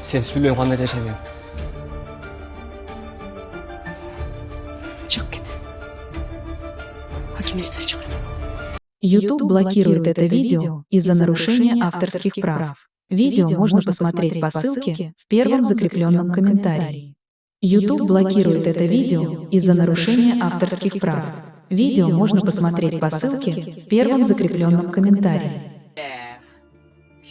เสียชีวิตเลยความน่าจะใช่ไหม Çık git. Hazır meclise çıkalım. YouTube блокирует это видео из-за нарушения авторских прав. Видео можно посмотреть по ссылке в первом закрепленном комментарии. YouTube блокирует это видео из-за нарушения авторских прав. Видео можно посмотреть по ссылке в первом закрепленном комментарии.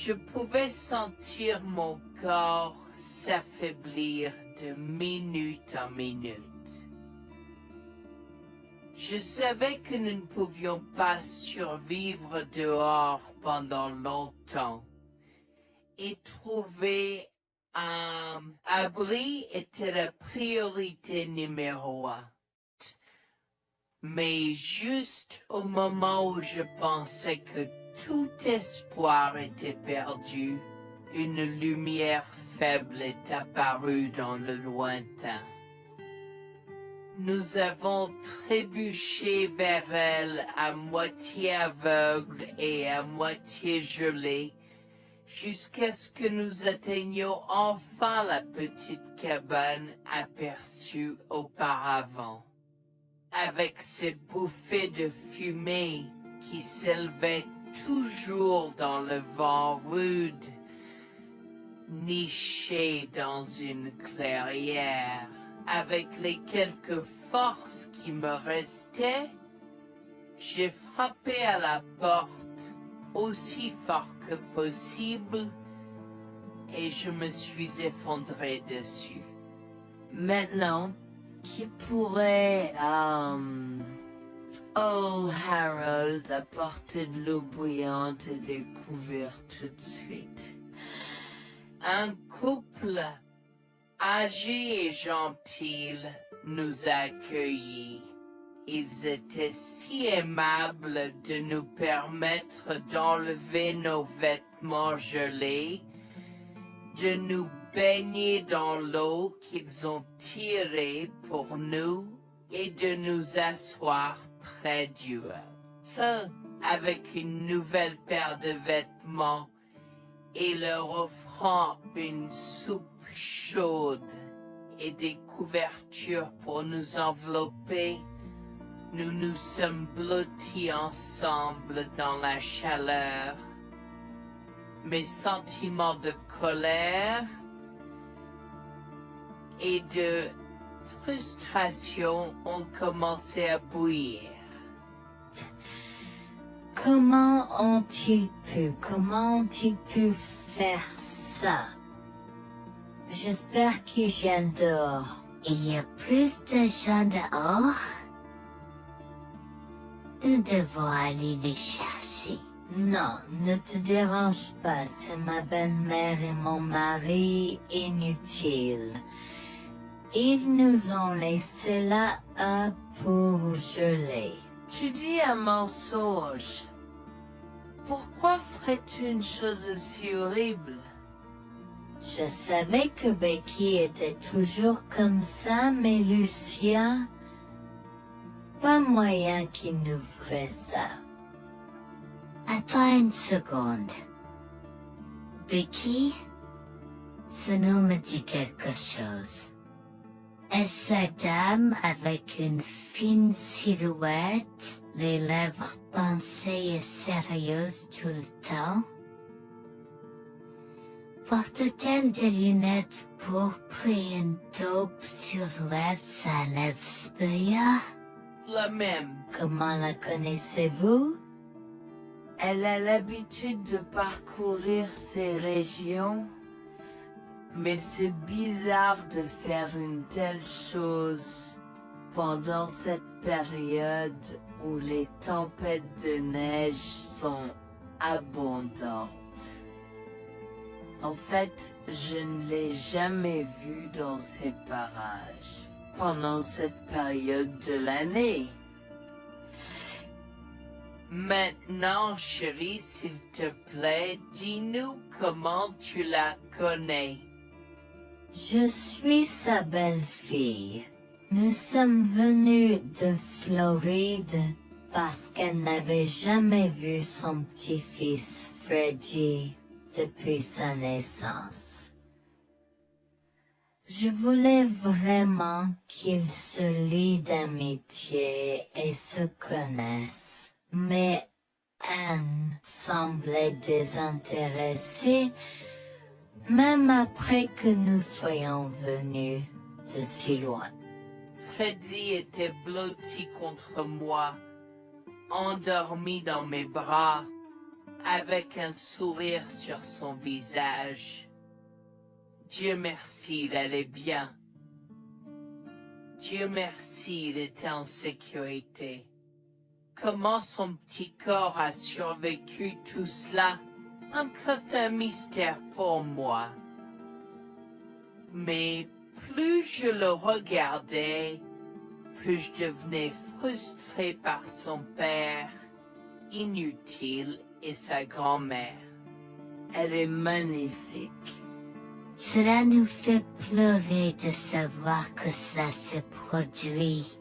Je pouvais sentir mon corps s'affaiblir de minute en minute. Je savais que nous ne pouvions pas survivre dehors pendant longtemps et trouver un abri était la priorité numéro un. Mais juste au moment où je pensais que tout espoir était perdu, une lumière faible est apparue dans le lointain. Nous avons trébuché vers elle à moitié aveugle et à moitié gelé, jusqu'à ce que nous atteignions enfin la petite cabane aperçue auparavant. Avec ces bouffées de fumée qui s'élevaient toujours dans le vent rude, nichées dans une clairière. Avec les quelques forces qui me restaient, j'ai frappé à la porte aussi fort que possible et je me suis effondré dessus. Maintenant, qui pourrait, oh Harold, apporter de l'eau bouillante et des couverts tout de suite? Un couple âgé et gentil nous a accueillis. Ils étaient si aimables de nous permettre d'enlever nos vêtements gelés, de nous baigner dans l'eau qu'ils ont tirée pour nous et de nous asseoir près du feu avec une nouvelle paire de vêtements et leur offrant une soupe chaude et des couvertures pour nous envelopper. Nous nous sommes blottis ensemble dans la chaleur. Mes sentiments de colère et de frustration ont commencé à bouillir. Comment ont-ils pu faire ça? J'espère qu'ils viennent dehors. Il y a plus de gens dehors? Nous devons aller les chercher. Non, ne te dérange pas, c'est ma belle-mère et mon mari inutiles. Ils nous ont laissé là pour geler. Tu dis un mensonge. Pourquoi ferais-tu une chose aussi horrible? Je savais que Becky était toujours comme ça, mais Lucia, pas moyen qu'il nous ferait ça. Attends une seconde. Becky, ce nom me dit quelque chose. Est-ce la dame avec une fine silhouette, les lèvres pincées et sérieuses tout le temps? Porte-t-elle des lunettes pourpres et une taupe sur sa lèvre spéa? La même. Comment la connaissez-vous? Elle a l'habitude de parcourir ces régions, mais c'est bizarre de faire une telle chose pendant cette période où les tempêtes de neige sont abondantes. En fait, je ne l'ai jamais vue dans ces parages pendant cette période de l'année. Maintenant, chérie, s'il te plaît, dis-nous comment tu la connais. Je suis sa belle-fille. Nous sommes venus de Floride parce qu'elle n'avait jamais vu son petit-fils Freddy depuis sa naissance. Je voulais vraiment qu'ils se lient d'amitié et se connaissent. Mais Anne semblait désintéressée, même après que nous soyons venus de si loin. Freddy était blotti contre moi, endormi dans mes bras, avec un sourire sur son visage. Dieu merci, il allait bien. Dieu merci, il était en sécurité. Comment son petit corps a survécu tout cela? Encore un mystère pour moi. Mais plus je le regardais, plus je devenais frustré par son père, inutile, et sa grand-mère. Elle est magnifique. Cela nous fait pleurer de savoir que cela se produit.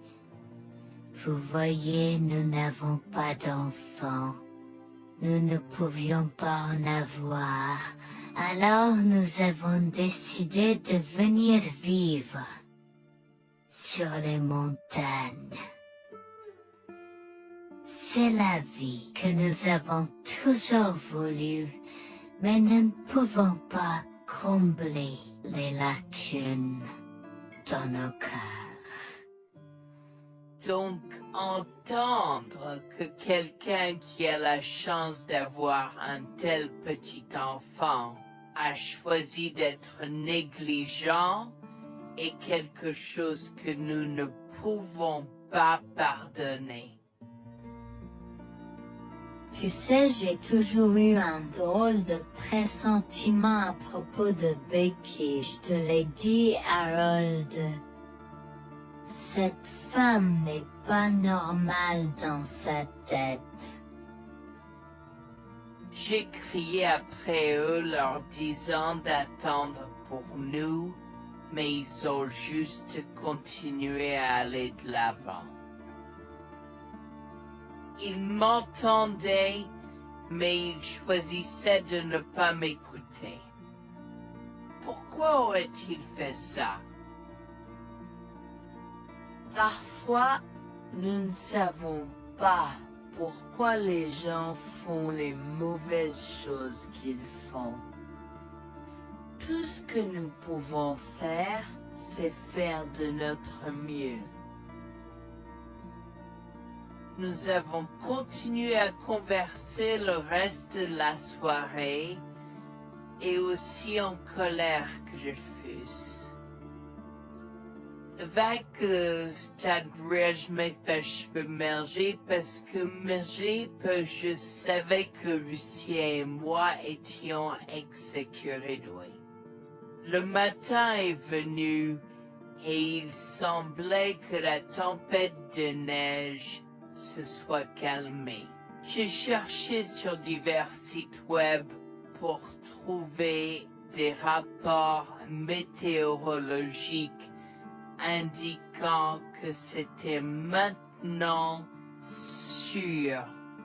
Vous voyez, nous n'avons pas d'enfants. Nous ne pouvions pas en avoir. Alors nous avons décidé de venir vivre sur les montagnes. C'est la vie que nous avons toujours voulu, mais nous ne pouvons pas combler les lacunes dans nos cœurs. Donc, entendre que quelqu'un qui a la chance d'avoir un tel petit enfant a choisi d'être négligent est quelque chose que nous ne pouvons pas pardonner. Tu sais, j'ai toujours eu un drôle de pressentiment à propos de Becky, je te l'ai dit, Harold. Cette femme n'est pas normale dans sa tête. J'ai crié après eux leur disant d'attendre pour nous, mais ils ont juste continué à aller de l'avant. Ils m'entendaient, mais ils choisissaient de ne pas m'écouter. Pourquoi aurait-il fait ça? Parfois, nous ne savons pas pourquoi les gens font les mauvaises choses qu'ils font. Tout ce que nous pouvons faire, c'est faire de notre mieux. Nous avons continué à converser le reste de la soirée, et aussi en colère que je fusse. Avec stade je m'ai fait cheveux merger parce que je savais que Lucien et moi étions exécurés. Le matin est venu et il semblait que la tempête de neige se soit calmée. J'ai cherché sur divers sites web pour trouver des rapports météorologiques indiquant que c'était maintenant sûr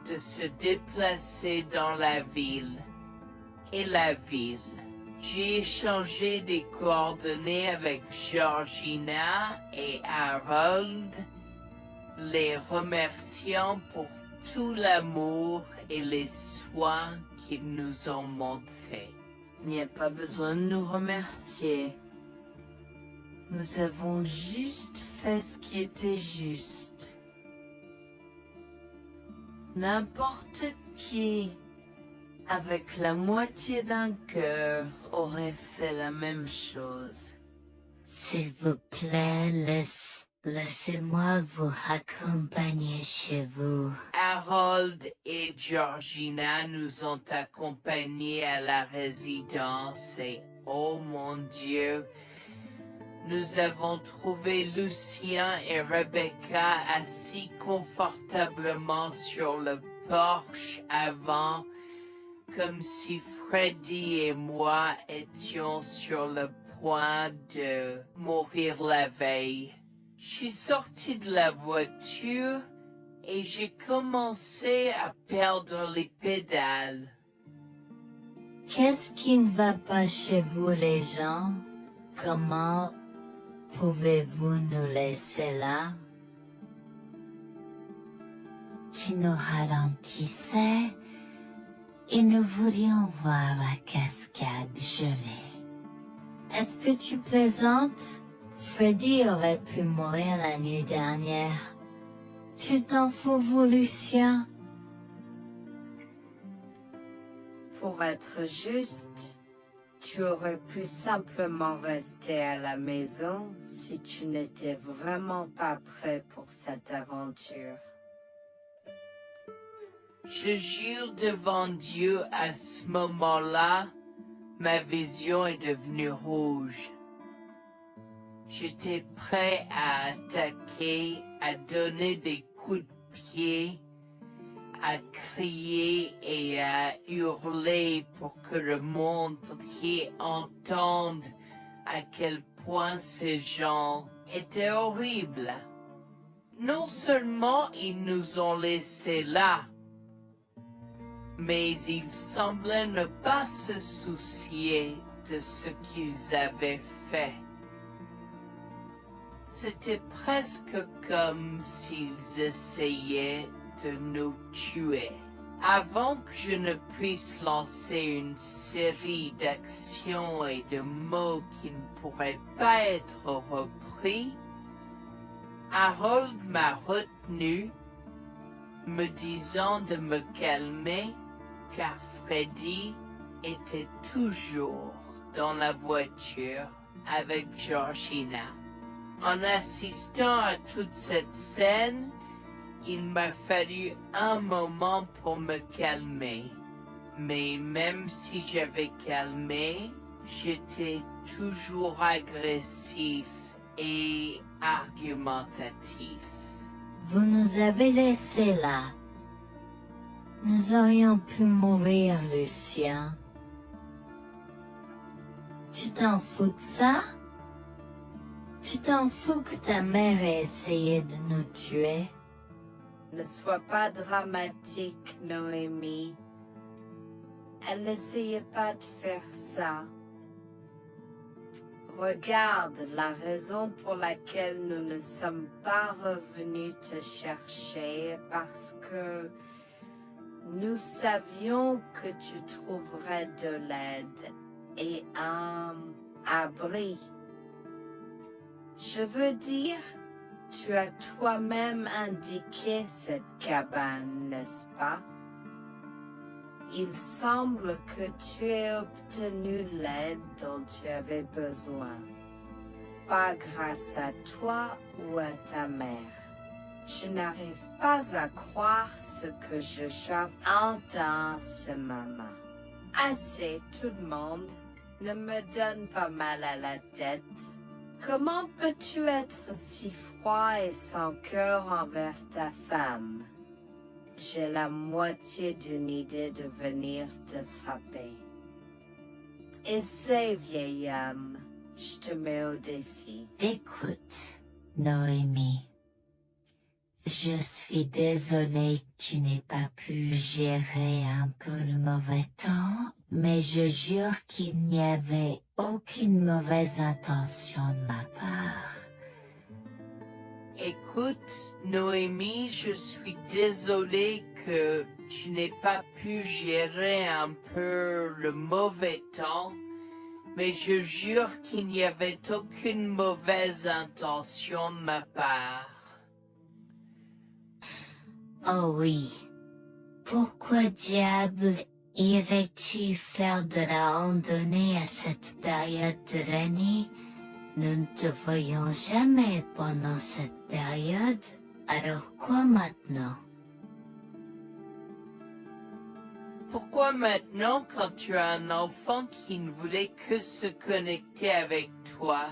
de se déplacer dans la ville. Et la ville. J'ai échangé des coordonnées avec Georgina et Harold, les remerciant pour tout l'amour et les soins qu'ils nous ont montrés. Il n'y a pas besoin de nous remercier. Nous avons juste fait ce qui était juste. N'importe qui, avec la moitié d'un cœur, aurait fait la même chose. S'il vous plaît, laissez-moi vous raccompagner chez vous. Harold et Georgina nous ont accompagnés à la résidence et, oh mon Dieu, nous avons trouvé Lucien et Rebecca assis confortablement sur le porche avant, comme si Freddy et moi étions sur le point de mourir la veille. Je suis sorti de la voiture et j'ai commencé à perdre les pédales. Qu'est-ce qui ne va pas chez vous, les gens? Comment pouvez-vous nous laisser là? Tu nous ralentissais et nous voulions voir la cascade gelée. Est-ce que tu plaisantes? Freddy aurait pu mourir la nuit dernière. Tu t'en fous, vous, Lucien? Pour être juste, tu aurais pu simplement rester à la maison si tu n'étais vraiment pas prêt pour cette aventure. Je jure devant Dieu, à ce moment-là, ma vision est devenue rouge. J'étais prêt à attaquer, à donner des coups de pied, à crier et à hurler pour que le monde entier entende à quel point ces gens étaient horribles. Non seulement ils nous ont laissés là, mais ils semblaient ne pas se soucier de ce qu'ils avaient fait. C'était presque comme s'ils essayaient de nous tuer. Avant que je ne puisse lancer une série d'actions et de mots qui ne pourraient pas être repris, Harold m'a retenu, me disant de me calmer, car Freddy était toujours dans la voiture avec Georgina. En assistant à toute cette scène, il m'a fallu un moment pour me calmer. Mais même si j'avais calmé, j'étais toujours agressif et argumentatif. Vous nous avez laissés là. Nous aurions pu mourir, Lucien. Tu t'en fous de ça? Tu t'en fous que ta mère ait essayé de nous tuer? Ne sois pas dramatique, Noémie. Elle n'essayait pas de faire ça. Regarde, la raison pour laquelle nous ne sommes pas revenus te chercher est parce que nous savions que tu trouverais de l'aide et un abri. Je veux dire, tu as toi-même indiqué cette cabane, n'est-ce pas? Il semble que tu aies obtenu l'aide dont tu avais besoin. Pas grâce à toi ou à ta mère. Je n'arrive pas à croire ce que j'entends en ce moment. Assez, tout le monde. Ne me donne pas mal à la tête. Comment peux-tu être si froid et sans cœur envers ta femme? J'ai la moitié d'une idée de venir te frapper. Essaie, vieil homme. Je te mets au défi. Écoute, Noémie. Je suis désolée que tu n'aies pas pu gérer un peu le mauvais temps, mais je jure qu'il n'y avait aucune mauvaise intention de ma part. Écoute, Noémie, je suis désolée que tu n'aies pas pu gérer un peu le mauvais temps, mais je jure qu'il n'y avait aucune mauvaise intention de ma part. Oh oui. Pourquoi diable irais-tu faire de la randonnée à cette période de l'année? Nous ne te voyons jamais pendant cette période, alors quoi maintenant? Pourquoi maintenant quand tu as un enfant qui ne voulait que se connecter avec toi?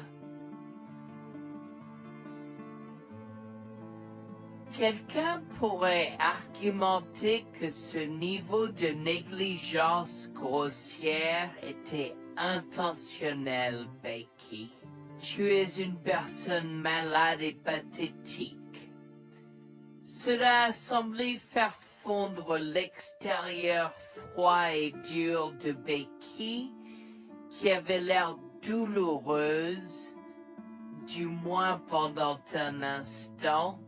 Quelqu'un pourrait argumenter que ce niveau de négligence grossière était intentionnel, Becky. Tu es une personne malade et pathétique. Cela a semblé faire fondre l'extérieur froid et dur de Becky, qui avait l'air douloureuse, du moins pendant un instant,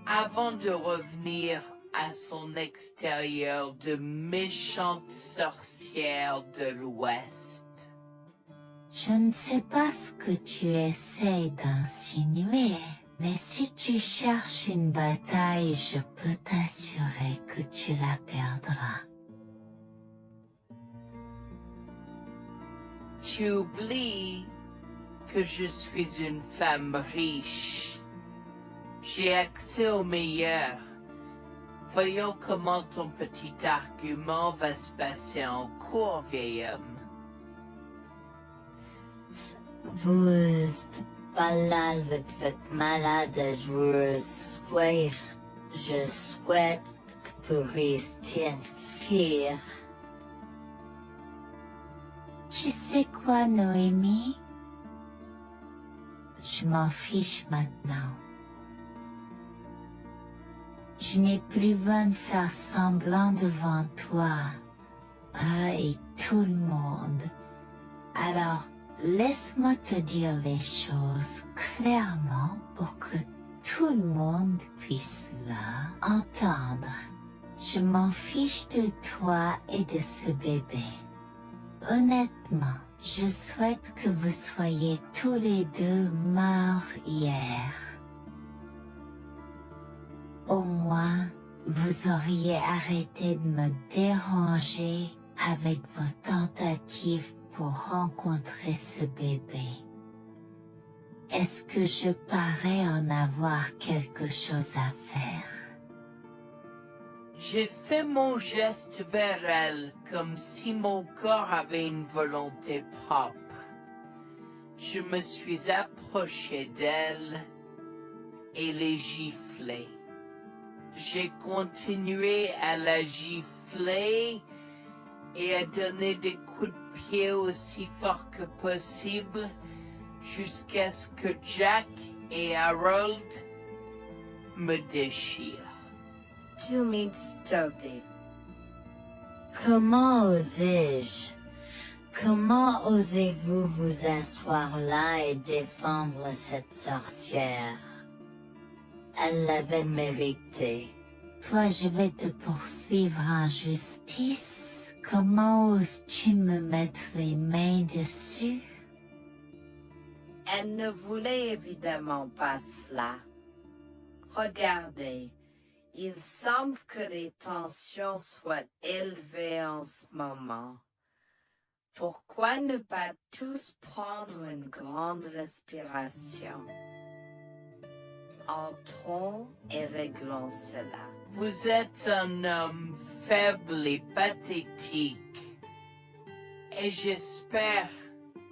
avant de revenir à son extérieur de méchante sorcière de l'Ouest. Je ne sais pas ce que tu essaies d'insinuer, mais si tu cherches une bataille, je peux t'assurer que tu la perdras. Tu oublies que je suis une femme riche. J'ai accès au meilleur. Voyons comment ton petit argument va se passer en cours, vieil homme. Vous êtes pas là avec votre malade joueuse sourire. Je souhaite que vous restiez fiers. Tu sais quoi, Noémie? Je m'en fiche maintenant. Je n'ai plus besoin de faire semblant devant toi et tout le monde. Alors, laisse-moi te dire les choses clairement pour que tout le monde puisse entendre. Je m'en fiche de toi et de ce bébé. Honnêtement, je souhaite que vous soyez tous les deux morts hier. Au moins, vous auriez arrêté de me déranger avec vos tentatives pour rencontrer ce bébé. Est-ce que je parais en avoir quelque chose à faire? J'ai fait mon geste vers elle comme si mon corps avait une volonté propre. Je me suis approché d'elle et l'ai giflée. J'ai continué à la gifler et à donner des coups de pied aussi fort que possible jusqu'à ce que Jack et Harold me déchirent. Tu m'insultes. Comment osais-je? Comment osez-vous vous asseoir là et défendre cette sorcière? Elle l'avait mérité. Toi, je vais te poursuivre en justice. Comment oses-tu me mettre les mains dessus? Elle ne voulait évidemment pas cela. Regardez, il semble que les tensions soient élevées en ce moment. Pourquoi ne pas tous prendre une grande respiration? Entrons et réglons cela. Vous êtes un homme faible et pathétique, et j'espère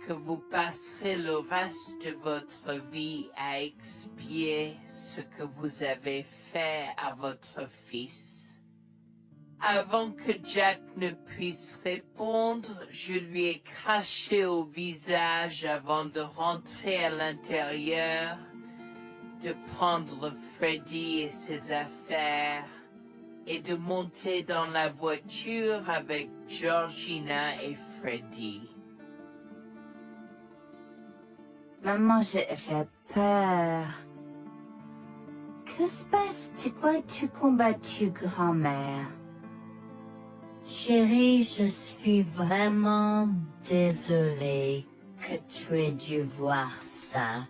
que vous passerez le reste de votre vie à expier ce que vous avez fait à votre fils. Avant que Jack ne puisse répondre, je lui ai craché au visage avant de rentrer à l'intérieur, de prendre Freddy et ses affaires, et de monter dans la voiture avec Georgina et Freddy. Maman, j'ai peur. Que se passe? Tu crois que tu combattu grand-mère? Chérie, je suis vraiment désolée que tu aies dû voir ça.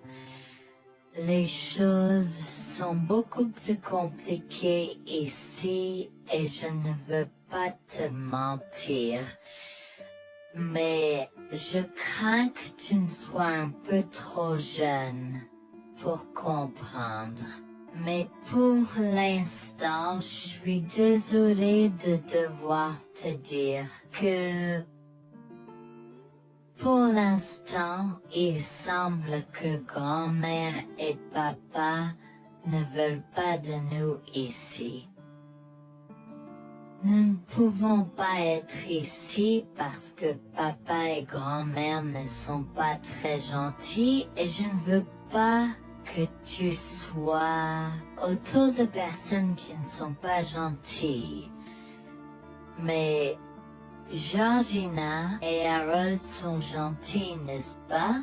Les choses sont beaucoup plus compliquées ici et je ne veux pas te mentir. Mais je crains que tu ne sois un peu trop jeune pour comprendre. Mais pour l'instant, je suis désolée de devoir te dire que pour l'instant, il semble que grand-mère et papa ne veulent pas de nous ici. Nous ne pouvons pas être ici parce que papa et grand-mère ne sont pas très gentils et je ne veux pas que tu sois autour de personnes qui ne sont pas gentilles. Mais Georgina et Harold sont gentils, n'est-ce pas?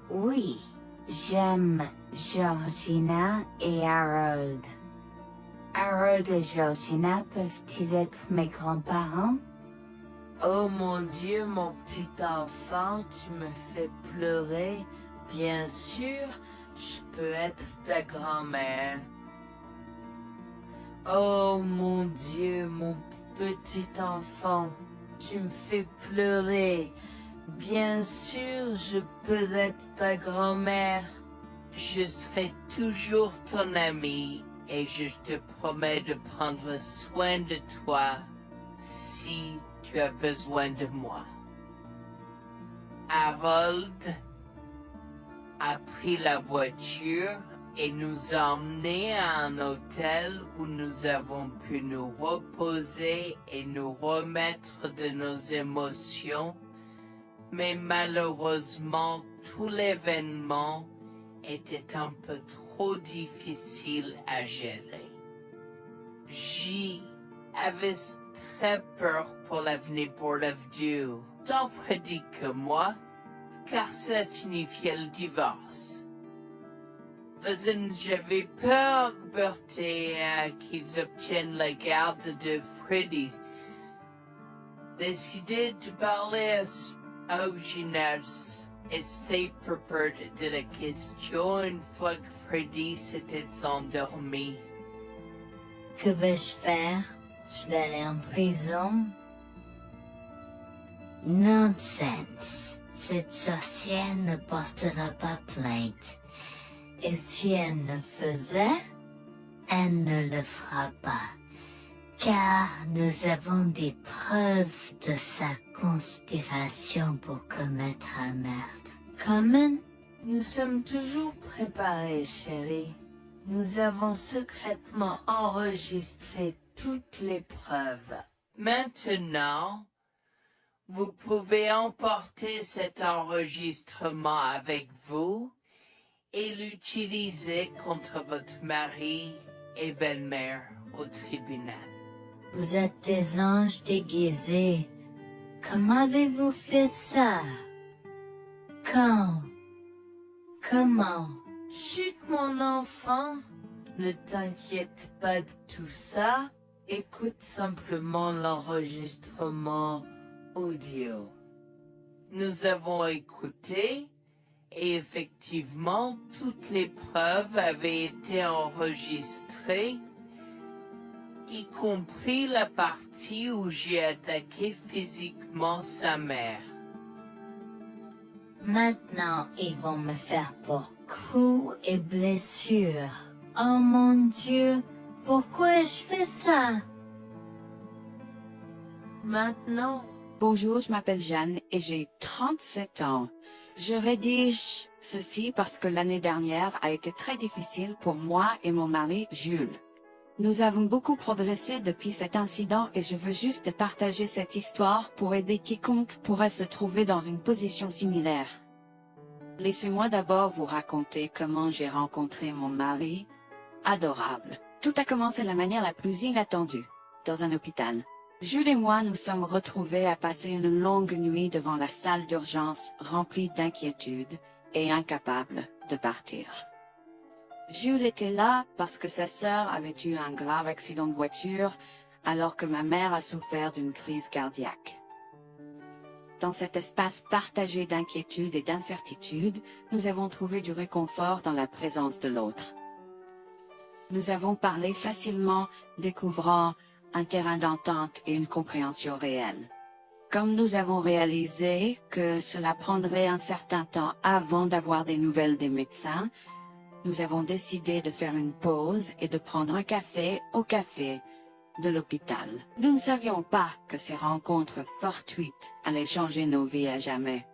Oui, j'aime Georgina et Harold. Harold et Georgina peuvent-ils être mes grands-parents? Oh mon Dieu, mon petit enfant, tu me fais pleurer. Bien sûr, je peux être ta grand-mère. Oh mon Dieu, mon petit enfant, tu me fais pleurer. Bien sûr, je peux être ta grand-mère. Je serai toujours ton ami et je te promets de prendre soin de toi si tu as besoin de moi. Harold a pris la voiture et nous a emmenés à un hôtel où nous avons pu nous reposer et nous remettre de nos émotions, mais malheureusement tout l'événement était un peu trop difficile à gérer. J'y avais très peur pour l'avenir Board of Dieu, tant Freddy que moi, car cela signifiait le divorce. Mais j'avais peur, Bertie, qu'ils obtiennent la garde de Freddy. Décidé de parler au gymnase et c'est propos de la question une fois que Freddy s'était endormi. Que vais-je faire? Je vais aller en prison? Nonsense. Cette sorcière ne portera pas plainte. Et si elle le faisait, elle ne le fera pas. Car nous avons des preuves de sa conspiration pour commettre un meurtre. Comment? Nous sommes toujours préparés, chérie. Nous avons secrètement enregistré toutes les preuves. Maintenant, vous pouvez emporter cet enregistrement avec vous et l'utiliser contre votre mari et belle-mère au tribunal. Vous êtes des anges déguisés. Comment avez-vous fait ça? Quand? Comment? Chut, mon enfant, ne t'inquiète pas de tout ça. Écoute simplement l'enregistrement audio. Nous avons écouté et effectivement toutes les preuves avaient été enregistrées, y compris la partie où j'ai attaqué physiquement sa mère. Maintenant, ils vont me faire pour coups et blessures. Oh mon Dieu, pourquoi je fais ça? Maintenant, Bonjour, je m'appelle Jeanne et j'ai 37 ans. Je rédige ceci parce que l'année dernière a été très difficile pour moi et mon mari Jules. Nous avons beaucoup progressé depuis cet incident et je veux juste partager cette histoire pour aider quiconque pourrait se trouver dans une position similaire. Laissez-moi d'abord vous raconter comment j'ai rencontré mon mari, adorable. Tout a commencé de la manière la plus inattendue, dans un hôpital. Jules et moi nous sommes retrouvés à passer une longue nuit devant la salle d'urgence remplie d'inquiétude et incapables de partir. Jules était là parce que sa sœur avait eu un grave accident de voiture alors que ma mère a souffert d'une crise cardiaque. Dans cet espace partagé d'inquiétude et d'incertitude, nous avons trouvé du réconfort dans la présence de l'autre. Nous avons parlé facilement, découvrant un terrain d'entente et une compréhension réelle. Comme nous avons réalisé que cela prendrait un certain temps avant d'avoir des nouvelles des médecins, nous avons décidé de faire une pause et de prendre un café au café de l'hôpital. Nous ne savions pas que ces rencontres fortuites allaient changer nos vies à jamais.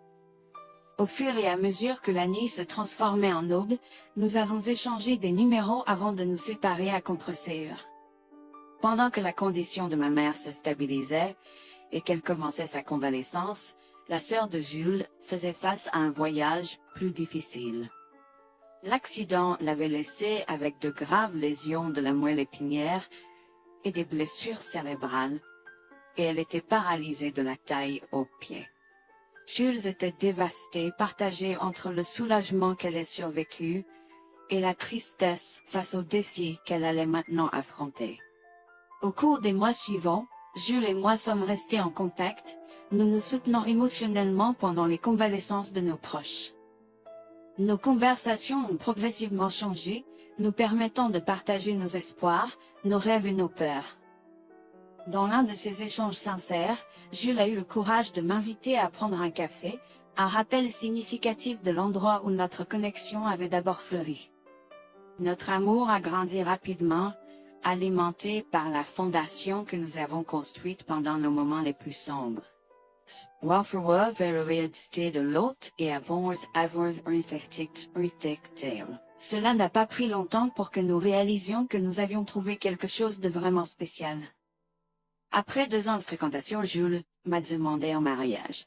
Au fur et à mesure que la nuit se transformait en aube, nous avons échangé des numéros avant de nous séparer à contre-séance. Pendant que la condition de ma mère se stabilisait et qu'elle commençait sa convalescence, la sœur de Jules faisait face à un voyage plus difficile. L'accident l'avait laissée avec de graves lésions de la moelle épinière et des blessures cérébrales, et elle était paralysée de la taille aux pieds. Jules était dévasté, partagé entre le soulagement qu'elle ait survécu et la tristesse face aux défis qu'elle allait maintenant affronter. Au cours des mois suivants, Jules et moi sommes restés en contact, nous nous soutenons émotionnellement pendant les convalescences de nos proches. Nos conversations ont progressivement changé, nous permettant de partager nos espoirs, nos rêves et nos peurs. Dans l'un de ces échanges sincères, Jules a eu le courage de m'inviter à prendre un café, un rappel significatif de l'endroit où notre connexion avait d'abord fleuri. Notre amour a grandi rapidement, alimenté par la fondation que nous avons construite pendant nos moments les plus sombres. Welfare vers l'identité de l'autre et avons avoir un tale. Cela n'a pas pris longtemps pour que nous réalisions que nous avions trouvé quelque chose de vraiment spécial. Après 2 ans de fréquentation, Jules m'a demandé en mariage.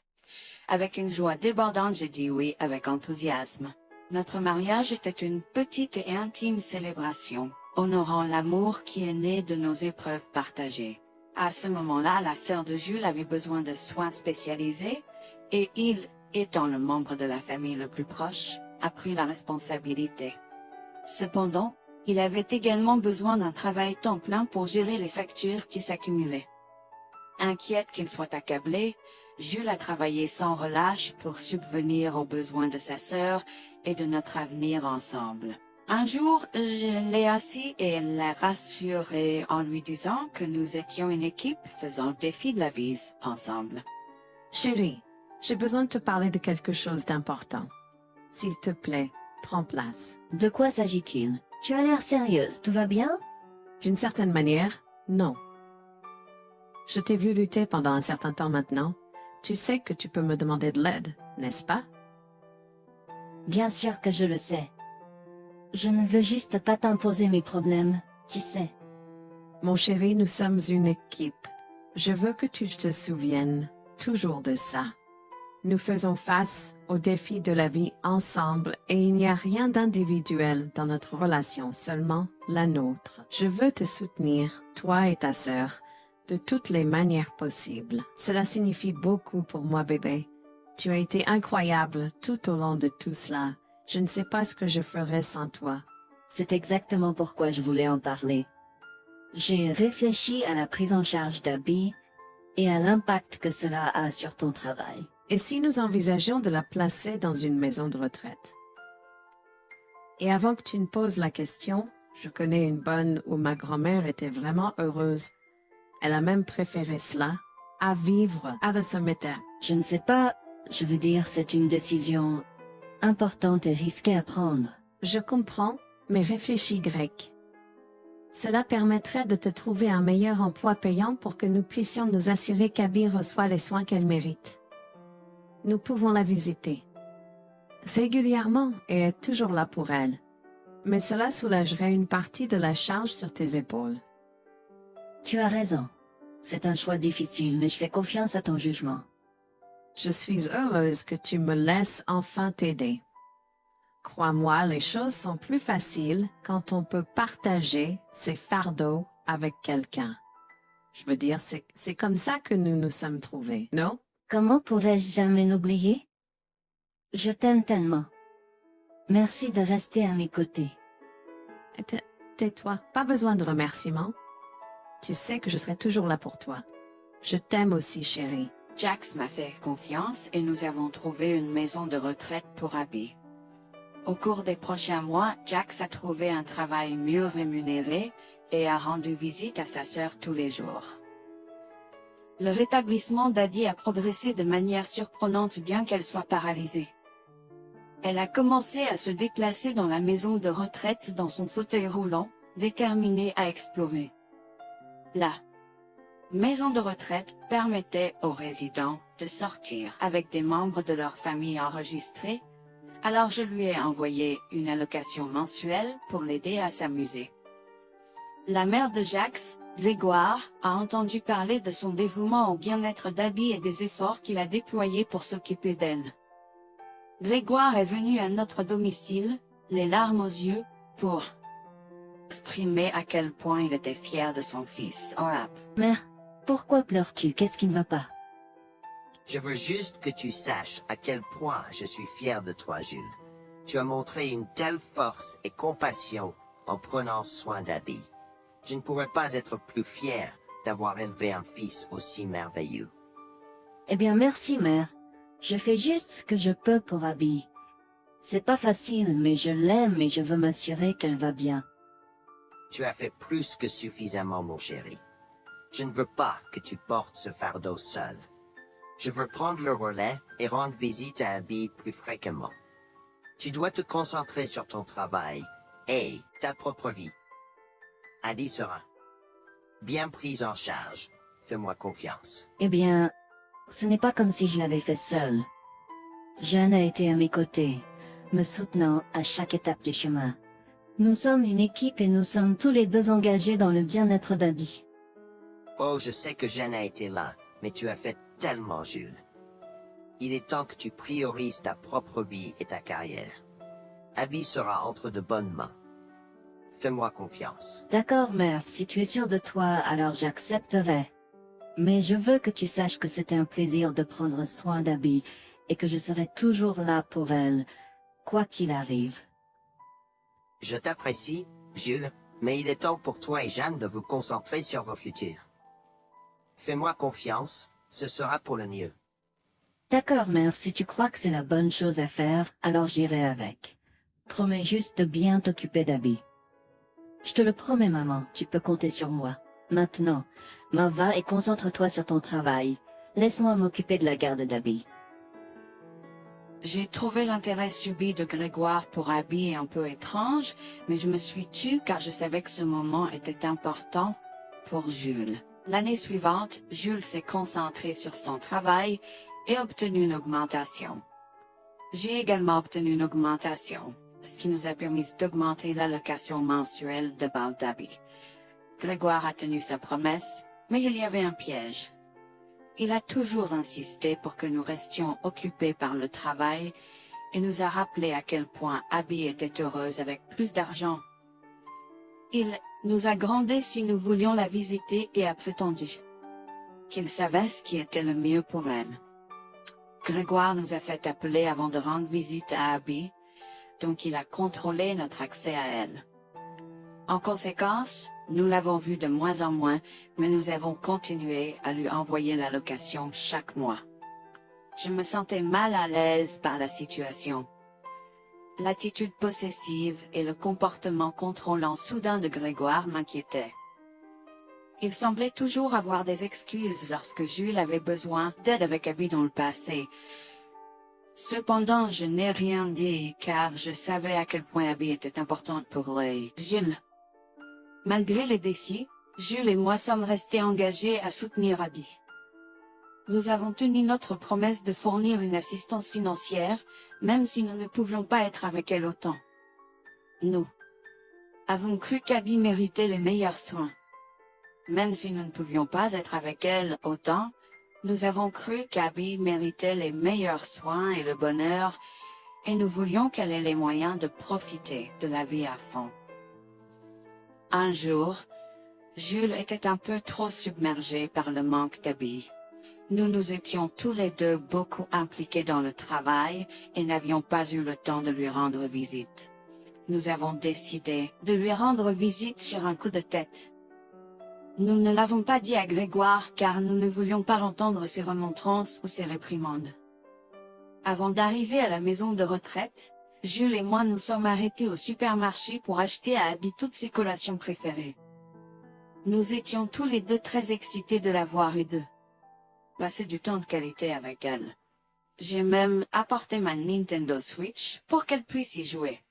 Avec une joie débordante, j'ai dit oui avec enthousiasme. Notre mariage était une petite et intime célébration, honorant l'amour qui est né de nos épreuves partagées. À ce moment-là, la sœur de Jules avait besoin de soins spécialisés, et il, étant le membre de la famille le plus proche, a pris la responsabilité. Cependant, il avait également besoin d'un travail temps plein pour gérer les factures qui s'accumulaient. Inquiète qu'il soit accablé, Jules a travaillé sans relâche pour subvenir aux besoins de sa sœur et de notre avenir ensemble. Un jour, je l'ai assis et l'ai rassuré en lui disant que nous étions une équipe faisant le défi de la vie ensemble. Chérie, j'ai besoin de te parler de quelque chose d'important. S'il te plaît, prends place. De quoi s'agit-il? Tu as l'air sérieuse, tout va bien? D'une certaine manière, non. Je t'ai vu lutter pendant un certain temps maintenant. Tu sais que tu peux me demander de l'aide, n'est-ce pas? Bien sûr que je le sais. Je ne veux juste pas t'imposer mes problèmes, tu sais. Mon chéri, nous sommes une équipe. Je veux que tu te souviennes toujours de ça. Nous faisons face aux défis de la vie ensemble et il n'y a rien d'individuel dans notre relation, seulement la nôtre. Je veux te soutenir, toi et ta sœur, de toutes les manières possibles. Cela signifie beaucoup pour moi, bébé. Tu as été incroyable tout au long de tout cela. Je ne sais pas ce que je ferais sans toi. C'est exactement pourquoi je voulais en parler. J'ai réfléchi à la prise en charge d'Abby et à l'impact que cela a sur ton travail. Et si nous envisageons de la placer dans une maison de retraite? Et avant que tu ne poses la question, je connais une bonne où ma grand-mère était vraiment heureuse. Elle a même préféré cela à vivre avec son métier. Je ne sais pas, je veux dire, c'est une décision importante et risquée à prendre. Je comprends, mais réfléchis grec. Cela permettrait de te trouver un meilleur emploi payant pour que nous puissions nous assurer qu'Abby reçoit les soins qu'elle mérite. Nous pouvons la visiter régulièrement et être toujours là pour elle. Mais cela soulagerait une partie de la charge sur tes épaules. Tu as raison. C'est un choix difficile, mais je fais confiance à ton jugement. Je suis heureuse que tu me laisses enfin t'aider. Crois-moi, les choses sont plus faciles quand on peut partager ses fardeaux avec quelqu'un. Je veux dire, c'est comme ça que nous nous sommes trouvés, non? Comment pourrais-je jamais l'oublier? Je t'aime tellement. Merci de rester à mes côtés. Tais-toi, pas besoin de remerciements. Tu sais que je serai toujours là pour toi. Je t'aime aussi, chérie. Jax m'a fait confiance et nous avons trouvé une maison de retraite pour Abby. Au cours des prochains mois, Jax a trouvé un travail mieux rémunéré et a rendu visite à sa sœur tous les jours. Le rétablissement d'Abby a progressé de manière surprenante bien qu'elle soit paralysée. Elle a commencé à se déplacer dans la maison de retraite dans son fauteuil roulant, déterminée à explorer. La maison de retraite permettait aux résidents de sortir avec des membres de leur famille enregistrés, alors je lui ai envoyé une allocation mensuelle pour l'aider à s'amuser. La mère de Jax, Grégoire, a entendu parler de son dévouement au bien-être d'Abby et des efforts qu'il a déployés pour s'occuper d'elle. Grégoire est venu à notre domicile, les larmes aux yeux, pour exprimer à quel point il était fier de son fils. Mère, Pourquoi pleures-tu? Qu'est-ce qui ne va pas? Je veux juste que tu saches à quel point je suis fier de toi, Jules. Tu as montré une telle force et compassion en prenant soin d'Abby. Je ne pourrais pas être plus fier d'avoir élevé un fils aussi merveilleux. Eh bien, merci, mère. Je fais juste ce que je peux pour Abby. C'est pas facile, mais je l'aime et je veux m'assurer qu'elle va bien. Tu as fait plus que suffisamment, mon chéri. Je ne veux pas que tu portes ce fardeau seul. Je veux prendre le relais et rendre visite à Abby plus fréquemment. Tu dois te concentrer sur ton travail et ta propre vie. Abby sera bien prise en charge. Fais-moi confiance. Eh bien, ce n'est pas comme si je l'avais fait seule. Jeanne a été à mes côtés, me soutenant à chaque étape du chemin. Nous sommes une équipe et nous sommes tous les deux engagés dans le bien-être d'Abby. Oh, je sais que Jeanne a été là, mais tu as fait tellement, Jules. Il est temps que tu priorises ta propre vie et ta carrière. Abby sera entre de bonnes mains. Fais-moi confiance. D'accord, mère, si tu es sûre de toi, alors j'accepterai. Mais je veux que tu saches que c'était un plaisir de prendre soin d'Abby et que je serai toujours là pour elle, quoi qu'il arrive. Je t'apprécie, Jules, mais il est temps pour toi et Jeanne de vous concentrer sur vos futurs. Fais-moi confiance, ce sera pour le mieux. D'accord, mère, si tu crois que c'est la bonne chose à faire, alors j'irai avec. Promets juste de bien t'occuper d'Abby. Je te le promets, maman, tu peux compter sur moi. Maintenant, va et concentre-toi sur ton travail. Laisse-moi m'occuper de la garde d'Abby. J'ai trouvé l'intérêt subi de Grégoire pour Abby un peu étrange, mais je me suis tue car je savais que ce moment était important pour Jules. L'année suivante, Jules s'est concentré sur son travail et a obtenu une augmentation. J'ai également obtenu une augmentation, ce qui nous a permis d'augmenter l'allocation mensuelle de Bal d'Abby. Grégoire a tenu sa promesse, mais il y avait un piège. Il a toujours insisté pour que nous restions occupés par le travail et nous a rappelé à quel point Abby était heureuse avec plus d'argent. Il nous a grondé si nous voulions la visiter et a prétendu qu'il savait ce qui était le mieux pour elle. Grégoire nous a fait appeler avant de rendre visite à Abby, donc il a contrôlé notre accès à elle. En conséquence, nous l'avons vue de moins en moins, mais nous avons continué à lui envoyer l'allocation chaque mois. Je me sentais mal à l'aise par la situation. L'attitude possessive et le comportement contrôlant soudain de Grégoire m'inquiétaient. Il semblait toujours avoir des excuses lorsque Jules avait besoin d'aide avec Abby dans le passé. Cependant, je n'ai rien dit car je savais à quel point Abby était importante pour Jules. Malgré les défis, Jules et moi sommes restés engagés à soutenir Abby. Nous avons tenu notre promesse de fournir une assistance financière, même si nous ne pouvions pas être avec elle autant. Nous avons cru qu'Abby méritait les meilleurs soins. Même si nous ne pouvions pas être avec elle autant, nous avons cru qu'Abby méritait les meilleurs soins et le bonheur, et nous voulions qu'elle ait les moyens de profiter de la vie à fond. Un jour, Jules était un peu trop submergé par le manque d'Abby. Nous nous étions tous les deux beaucoup impliqués dans le travail et n'avions pas eu le temps de lui rendre visite. Nous avons décidé de lui rendre visite sur un coup de tête. Nous ne l'avons pas dit à Grégoire car nous ne voulions pas entendre ses remontrances ou ses réprimandes. Avant d'arriver à la maison de retraite, Jules et moi nous sommes arrêtés au supermarché pour acheter à Abby toutes ses collations préférées. Nous étions tous les deux très excités de la voir et de passer du temps de qualité avec elle. J'ai même apporté ma Nintendo Switch pour qu'elle puisse y jouer.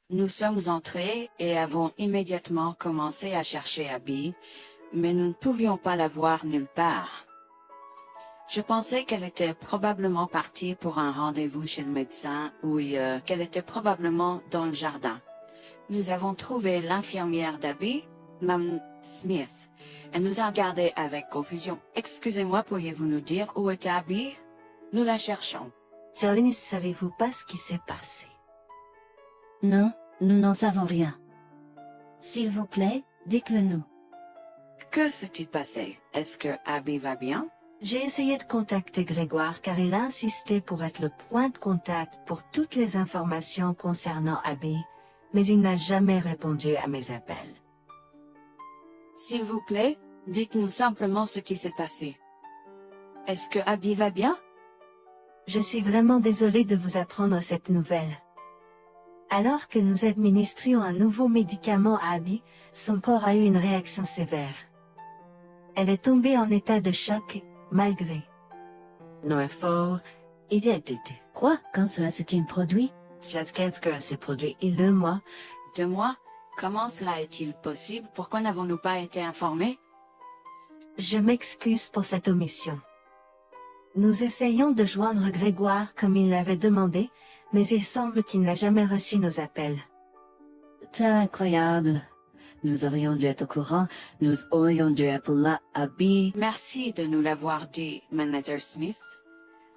Nous sommes entrés et avons immédiatement commencé à chercher Abby, mais nous ne pouvions pas la voir nulle part. Je pensais qu'elle était probablement partie pour un rendez-vous chez le médecin ou qu'elle était probablement dans le jardin. Nous avons trouvé l'infirmière d'Abby, Mme Smith. Elle nous a regardés avec confusion. « Excusez-moi, pourriez-vous nous dire où est Abby? Nous la cherchons. » Charlie, ne savez-vous pas ce qui s'est passé? Non, nous n'en savons rien. S'il vous plaît, dites-le nous. Que s'est-il passé? Est-ce que Abby va bien? J'ai essayé de contacter Grégoire car il a insisté pour être le point de contact pour toutes les informations concernant Abby, mais il n'a jamais répondu à mes appels. S'il vous plaît, dites-nous simplement ce qui s'est passé. Est-ce que Abby va bien? Je suis vraiment désolée de vous apprendre cette nouvelle. Alors que nous administrions un nouveau médicament à Abby, son corps a eu une réaction sévère. Elle est tombée en état de choc, malgré nos efforts et d'aide. Quoi? Quand cela s'est-il produit? Cela s'est produit il y a 2 mois. 2 mois? Comment cela est-il possible? Pourquoi n'avons-nous pas été informés? Je m'excuse pour cette omission. Nous essayons de joindre Grégoire comme il l'avait demandé, mais il semble qu'il n'a jamais reçu nos appels. C'est incroyable. Nous aurions dû être au courant, nous aurions dû appeler Abby. Merci de nous l'avoir dit, Manager Smith.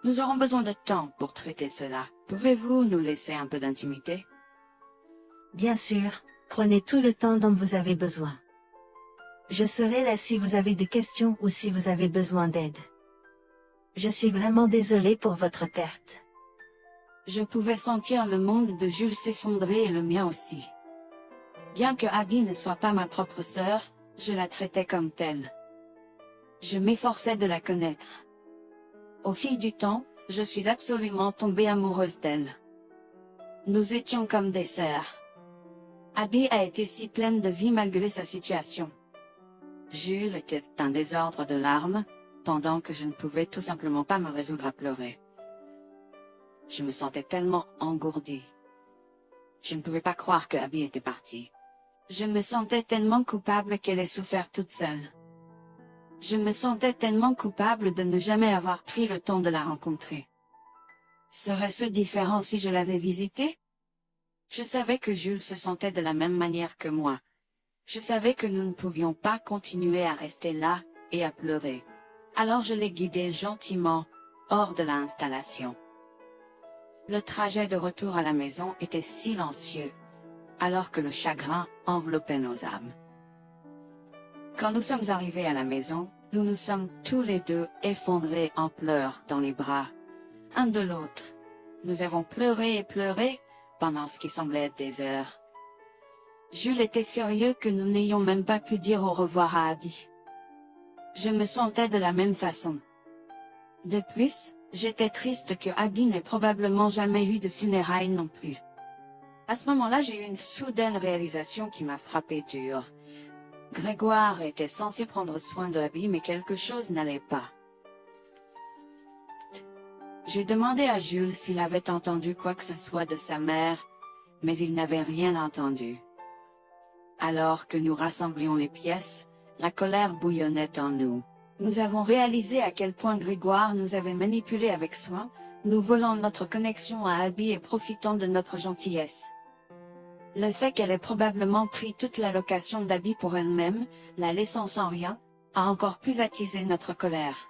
Nous aurons besoin de temps pour traiter cela. Pouvez-vous nous laisser un peu d'intimité? Bien sûr, prenez tout le temps dont vous avez besoin. Je serai là si vous avez des questions ou si vous avez besoin d'aide. Je suis vraiment désolée pour votre perte. Je pouvais sentir le monde de Jules s'effondrer et le mien aussi. Bien que Abby ne soit pas ma propre sœur, je la traitais comme telle. Je m'efforçais de la connaître. Au fil du temps, je suis absolument tombée amoureuse d'elle. Nous étions comme des sœurs. Abby a été si pleine de vie malgré sa situation. Jules était un désordre de larmes, pendant que je ne pouvais tout simplement pas me résoudre à pleurer. Je me sentais tellement engourdie. Je ne pouvais pas croire que Abby était partie. Je me sentais tellement coupable qu'elle ait souffert toute seule. Je me sentais tellement coupable de ne jamais avoir pris le temps de la rencontrer. Serait-ce différent si je l'avais visitée? Je savais que Jules se sentait de la même manière que moi. Je savais que nous ne pouvions pas continuer à rester là et à pleurer. Alors je l'ai guidée gentiment hors de l'installation. Le trajet de retour à la maison était silencieux, alors que le chagrin enveloppait nos âmes. Quand nous sommes arrivés à la maison, nous nous sommes tous les deux effondrés en pleurs dans les bras, un de l'autre. Nous avons pleuré et pleuré pendant ce qui semblait être des heures. Jules était furieux que nous n'ayons même pas pu dire au revoir à Abby. Je me sentais de la même façon. De plus, j'étais triste que Abby n'ait probablement jamais eu de funérailles non plus. À ce moment-là, j'ai eu une soudaine réalisation qui m'a frappé dur. Grégoire était censé prendre soin de Abby, mais quelque chose n'allait pas. J'ai demandé à Jules s'il avait entendu quoi que ce soit de sa mère, mais il n'avait rien entendu. Alors que nous rassemblions les pièces, la colère bouillonnait en nous. Nous avons réalisé à quel point Grégoire nous avait manipulés avec soin, nous volant notre connexion à Abby et profitant de notre gentillesse. Le fait qu'elle ait probablement pris toute l'allocation d'Abby pour elle-même, la laissant sans rien, a encore plus attisé notre colère.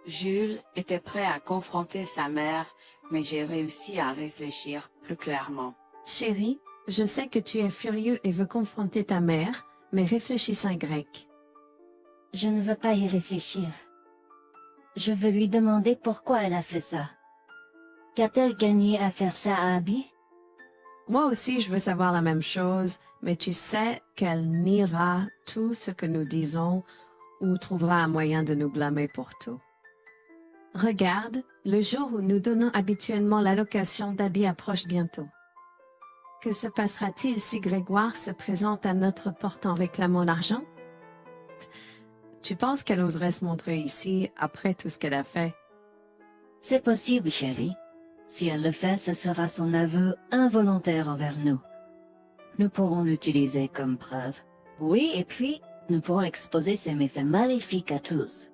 Jules était prêt à confronter sa mère, mais j'ai réussi à réfléchir plus clairement. Chérie, je sais que tu es furieux et veux confronter ta mère, mais réfléchis en grec. Je ne veux pas y réfléchir. Je veux lui demander pourquoi elle a fait ça. Qu'a-t-elle gagné à faire ça à Abby? Moi aussi, je veux savoir la même chose, mais tu sais qu'elle niera tout ce que nous disons ou trouvera un moyen de nous blâmer pour tout. Regarde, le jour où nous donnons habituellement l'allocation d'Abby approche bientôt. Que se passera-t-il si Grégoire se présente à notre porte en réclamant l'argent? Tu penses qu'elle oserait se montrer ici après tout ce qu'elle a fait? C'est possible, chérie. Si elle le fait, ce sera son aveu involontaire envers nous. Nous pourrons l'utiliser comme preuve. Oui, et puis, nous pourrons exposer ses méfaits maléfiques à tous.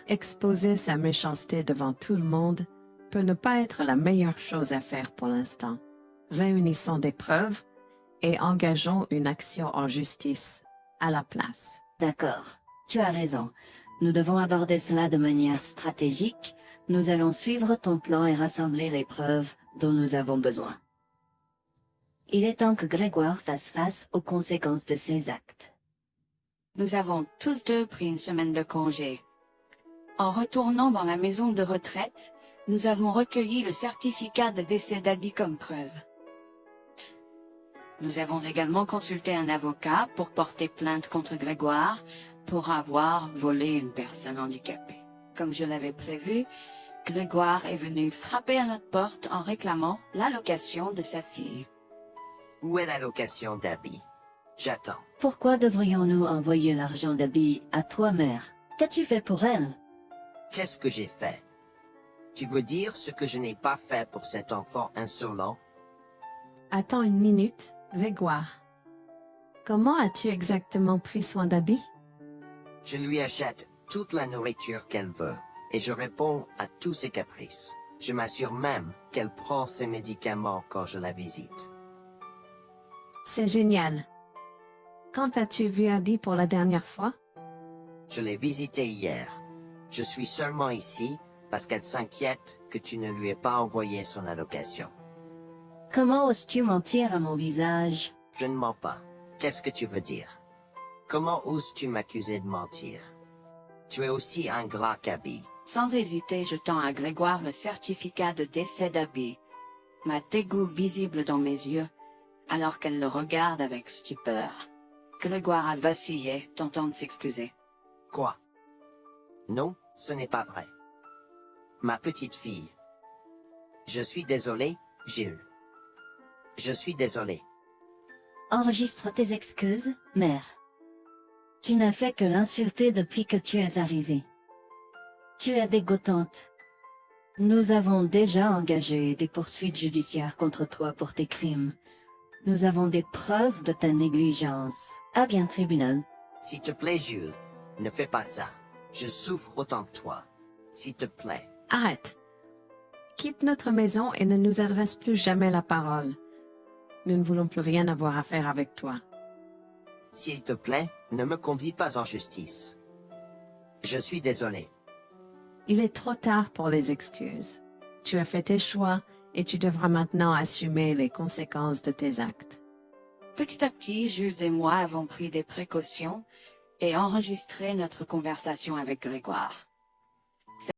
Exposer sa méchanceté devant tout le monde peut ne pas être la meilleure chose à faire pour l'instant. Réunissons des preuves et engageons une action en justice à la place. D'accord, tu as raison. Nous devons aborder cela de manière stratégique. Nous allons suivre ton plan et rassembler les preuves dont nous avons besoin. Il est temps que Grégoire fasse face aux conséquences de ses actes. Nous avons tous deux pris une semaine de congé. En retournant dans la maison de retraite, nous avons recueilli le certificat de décès d'Abby comme preuve. Nous avons également consulté un avocat pour porter plainte contre Grégoire pour avoir volé une personne handicapée. Comme je l'avais prévu, Grégoire est venu frapper à notre porte en réclamant l'allocation de sa fille. Où est l'allocation d'Abby? J'attends. Pourquoi devrions-nous envoyer l'argent d'Abby à toi, mère? Qu'as-tu fait pour elle? Qu'est-ce que j'ai fait? Tu veux dire ce que je n'ai pas fait pour cet enfant insolent? Attends une minute, Grégoire. Comment as-tu exactement pris soin d'Abby? Je lui achète toute la nourriture qu'elle veut, et je réponds à tous ses caprices. Je m'assure même qu'elle prend ses médicaments quand je la visite. C'est génial. Quand as-tu vu Abby pour la dernière fois? Je l'ai visitée hier. Je suis seulement ici parce qu'elle s'inquiète que tu ne lui aies pas envoyé son allocation. Comment oses-tu mentir à mon visage? Je ne mens pas. Qu'est-ce que tu veux dire? Comment oses-tu m'accuser de mentir? Tu es aussi ingrat qu'Abby. Sans hésiter, je tends à Grégoire le certificat de décès d'Abby, ma dégoût visible dans mes yeux, alors qu'elle le regarde avec stupeur. Grégoire a vacillé, tentant de s'excuser. Quoi? Non, ce n'est pas vrai. Ma petite fille. Je suis désolé, Jules. Je suis désolé. Enregistre tes excuses, mère. Tu n'as fait que l'insulter depuis que tu es arrivée. Tu es dégoûtante. Nous avons déjà engagé des poursuites judiciaires contre toi pour tes crimes. Nous avons des preuves de ta négligence. À bien, tribunal. S'il te plaît, Jules, ne fais pas ça. Je souffre autant que toi. S'il te plaît. Arrête. Quitte notre maison et ne nous adresse plus jamais la parole. Nous ne voulons plus rien avoir à faire avec toi. S'il te plaît, ne me conduis pas en justice. Je suis désolé. Il est trop tard pour les excuses. Tu as fait tes choix et tu devras maintenant assumer les conséquences de tes actes. Petit à petit, Jules et moi avons pris des précautions et enregistré notre conversation avec Grégoire.